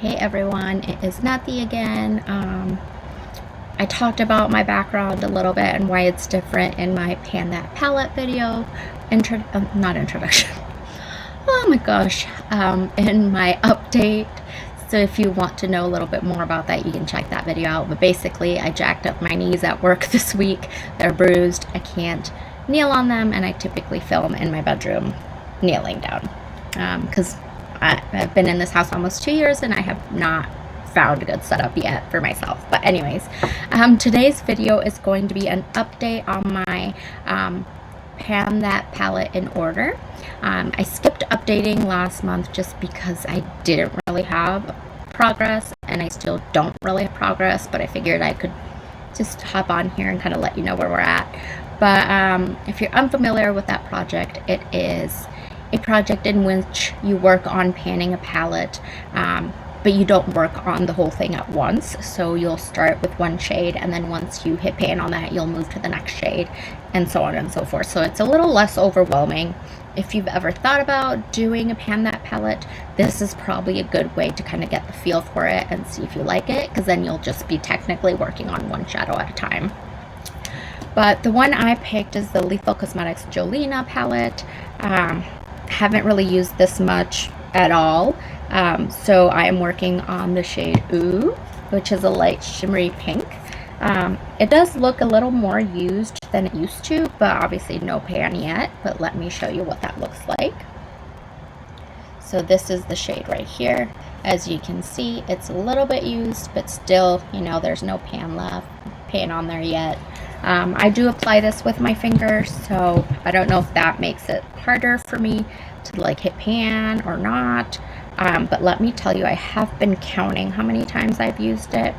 Hey everyone, it is Nathy again. I talked about my background a little bit and why it's different in my Pan That Palette video. Not introduction. Oh my gosh. In my update. So if you want to know a little bit more about that, you can check that video out. But basically, I jacked up my knees at work this week. They're bruised. I can't kneel on them, and I typically film in my bedroom kneeling down. Because I've been in this house almost 2 years and I have not found a good setup yet for myself. But anyways, today's video is going to be an update on my Pan That palette in order. I skipped updating last month just because I didn't really have progress, and I still don't really have progress, but I figured I could just hop on here and kind of let you know where we're at. But if you're unfamiliar with that project, it is a project in which you work on panning a palette, but you don't work on the whole thing at once. So you'll start with one shade, and then once you hit pan on that, you'll move to the next shade, and so on and so forth. So it's a little less overwhelming. If you've ever thought about doing a Pan That palette, this is probably a good way to kind of get the feel for it and see if you like it, because then you'll just be technically working on one shadow at a time. But the one I picked is the Lethal Cosmetics Jolena palette. Haven't really used this much at all, so I am working on the shade Ooh, which is a light shimmery pink. It does look a little more used than it used to, but obviously no pan yet. But let me show you what that looks like. So this is the shade right here. As you can see, it's a little bit used, but still, you know, there's no pan on there yet. I do apply this with my fingers, so I don't know if that makes it harder for me to like hit pan or not. But let me tell you, I have been counting how many times I've used it,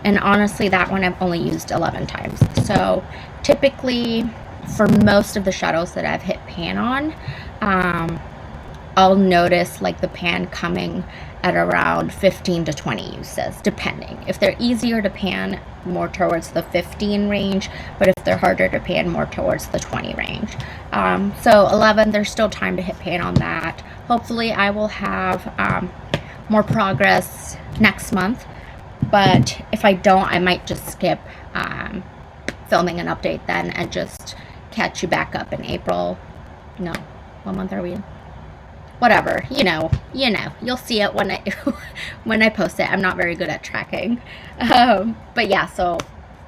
and honestly that one I've only used 11 times. So typically for most of the shadows that I've hit pan on, I'll notice like the pan coming at around 15 to 20 uses, depending. If they're easier to pan, more towards the 15 range, but if they're harder to pan, more towards the 20 range. So 11, there's still time to hit pan on that. Hopefully I will have more progress next month, but if I don't, I might just skip filming an update then and just catch you back up in April. No, what month are we in? Whatever, you know, you'll see it when I when I post it. I'm not very good at tracking, but yeah, so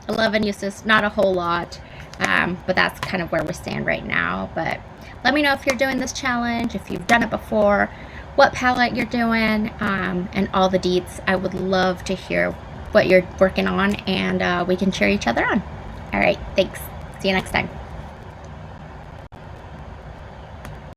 11 uses, not a whole lot, but that's kind of where we stand right now. But let me know if you're doing this challenge, if you've done it before, what palette you're doing, and all the deets. I would love to hear what you're working on, and we can cheer each other on. All right, thanks. See you next time.